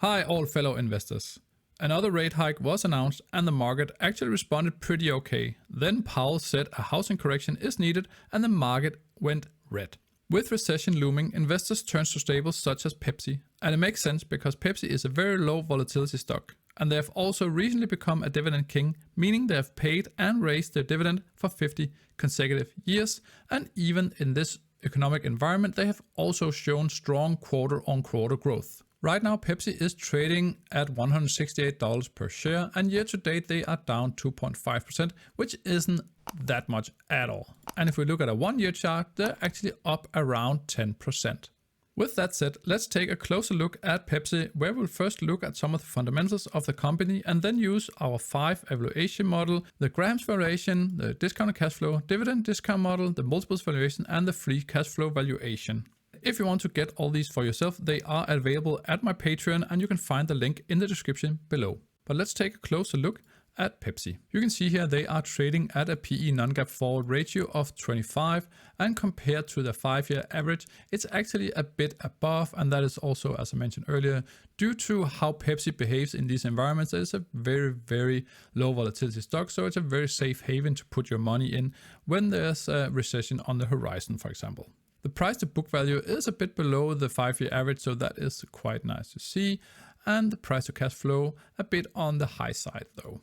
Hi all fellow investors. Another rate hike was announced and the market actually responded pretty okay. Then Powell said a housing correction is needed and the market went red. With recession looming, investors turn to staples such as Pepsi. And it makes sense because Pepsi is a very low volatility stock. And they have also recently become a dividend king, meaning they have paid and raised their dividend for 50 consecutive years. And even in this economic environment, they have also shown strong quarter-on-quarter growth. Right now, Pepsi is trading at $168 per share, and year to date they are down 2.5%, which isn't that much at all. And if we look at a 1-year chart, they're actually up around 10%. With that said, let's take a closer look at Pepsi, where we'll first look at some of the fundamentals of the company and then use our 5 valuation model, the Graham's valuation, the discounted cash flow, dividend discount model, the multiples valuation, and the free cash flow valuation. If you want to get all these for yourself, they are available at my Patreon and you can find the link in the description below. But let's take a closer look at Pepsi. You can see here they are trading at a PE non-GAAP forward ratio of 25, and compared to the 5-year average, it's actually a bit above, and that is also, as I mentioned earlier, due to how Pepsi behaves in these environments. It's a very low volatility stock, so it's a very safe haven to put your money in when there's a recession on the horizon, for example. The price to book value is a bit below the 5-year average, so that is quite nice to see. And the price to cash flow a bit on the high side though.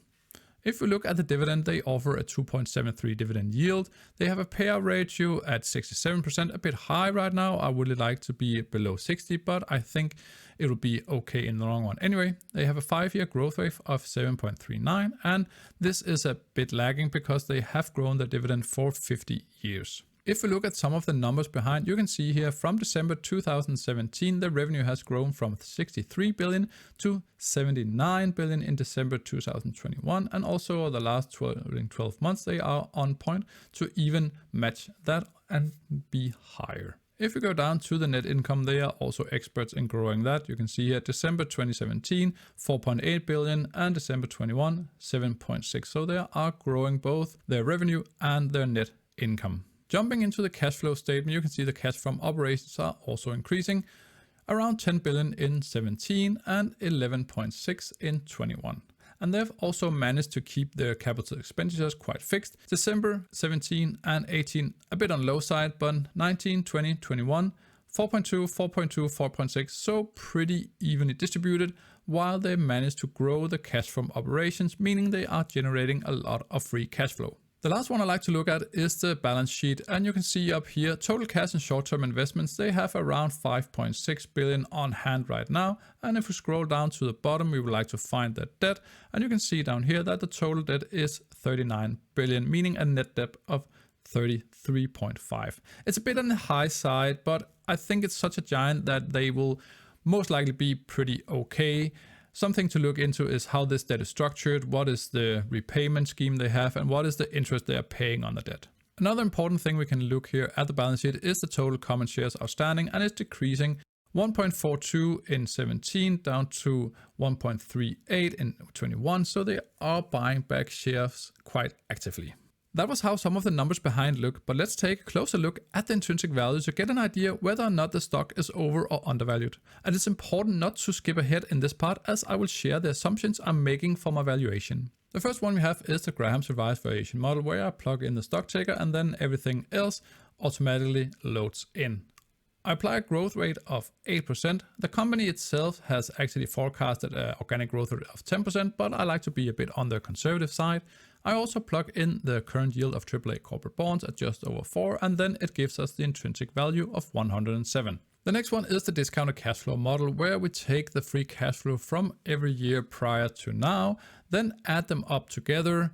If we look at the dividend, they offer a 2.73 dividend yield. They have a payout ratio at 67%, a bit high right now. I would like to be below 60, but I think it will be okay in the long run. Anyway, they have a 5-year growth rate of 7.39, and this is a bit lagging because they have grown the dividend for 50 years. If we look at some of the numbers behind, you can see here from December 2017, the revenue has grown from 63 billion to 79 billion in December 2021. And also the last 12 months, they are on point to even match that and be higher. If we go down to the net income, they are also experts in growing that. You can see here December 2017, 4.8 billion, and December 21, 7.6. So they are growing both their revenue and their net income. Jumping into the cash flow statement, you can see the cash from operations are also increasing, around 10 billion in 17 and 11.6 in 21. And they've also managed to keep their capital expenditures quite fixed. December 17 and 18 a bit on low side, but 19, 20, 21, 4.2, 4.2, 4.6, so pretty evenly distributed, while they managed to grow the cash from operations, meaning they are generating a lot of free cash flow. The last one I like to look at is the balance sheet, and you can see up here total cash and short-term investments. They have around 5.6 billion on hand right now, and if we scroll down to the bottom, we would like to find the debt, and you can see down here that the total debt is 39 billion, meaning a net debt of 33.5. It's a bit on the high side, but I think it's such a giant that they will most likely be pretty okay. Something to look into is how this debt is structured, what is the repayment scheme they have, and what is the interest they are paying on the debt. Another important thing we can look here at the balance sheet is the total common shares outstanding, and it's decreasing 1.42 in 17 down to 1.38 in 21, so they are buying back shares quite actively. That was how some of the numbers behind look, but let's take a closer look at the intrinsic value to get an idea whether or not the stock is over or undervalued. And it's important not to skip ahead in this part, as I will share the assumptions I'm making for my valuation. The first one we have is the Graham's revised valuation model, where I plug in the stock taker and then everything else automatically loads in. I apply a growth rate of 8%. The company itself has actually forecasted an organic growth rate of 10%, but I like to be a bit on the conservative side. I also plug in the current yield of AAA corporate bonds at just over 4, and then it gives us the intrinsic value of 107. The next one is the discounted cash flow model, where we take the free cash flow from every year prior to now, then add them up together,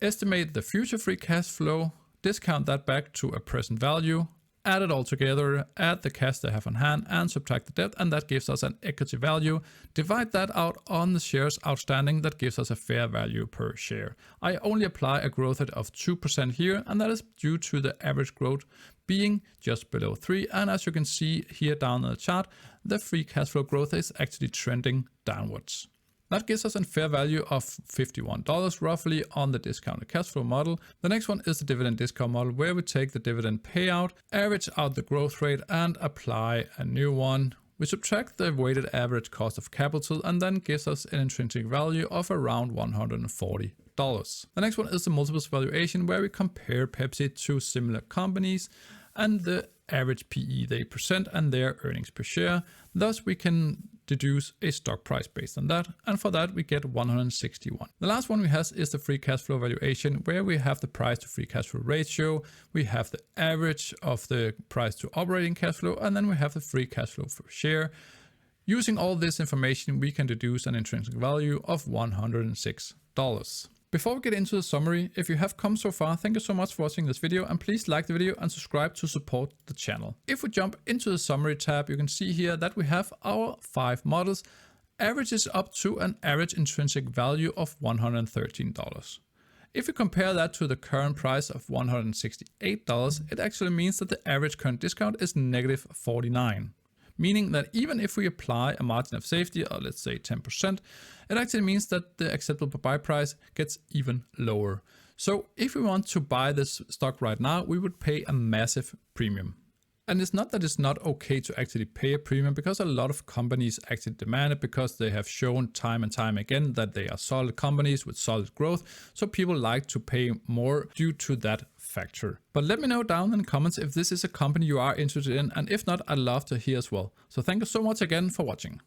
estimate the future free cash flow, discount that back to a present value, add it all together, add the cash they have on hand and subtract the debt, and that gives us an equity value. Divide that out on the shares outstanding, that gives us a fair value per share. I only apply a growth rate of 2% here, and that is due to the average growth being just below 3. And as you can see here down on the chart, the free cash flow growth is actually trending downwards. That gives us a fair value of $51 roughly on the discounted cash flow model. The next one is the dividend discount model, where we take the dividend payout, average out the growth rate, and apply a new one We subtract the weighted average cost of capital and then gives us an intrinsic value of around $140. The next one is the multiples valuation, where we compare Pepsi to similar companies and the average PE they present and their earnings per share. Thus, we can deduce a stock price based on that, and for that we get 161. The last one we have is the free cash flow valuation, where we have the price to free cash flow ratio, we have the average of the price to operating cash flow, and then we have the free cash flow per share. Using all this information, we can deduce an intrinsic value of $106. Before we get into the summary, if you have come so far, thank you so much for watching this video, and please like the video and subscribe to support the channel. If we jump into the summary tab, you can see here that we have our 5 models, averages up to an average intrinsic value of $113. If we compare that to the current price of $168, it actually means that the average current discount is negative 49. Meaning that even if we apply a margin of safety, or let's say 10%, it actually means that the acceptable buy price gets even lower. So if we want to buy this stock right now, we would pay a massive premium. And it's not that it's not okay to actually pay a premium, because a lot of companies actually demand it, because they have shown time and time again that they are solid companies with solid growth. So people like to pay more due to that factor. But let me know down in the comments if this is a company you are interested in, and if not, I'd love to hear as well. So thank you so much again for watching.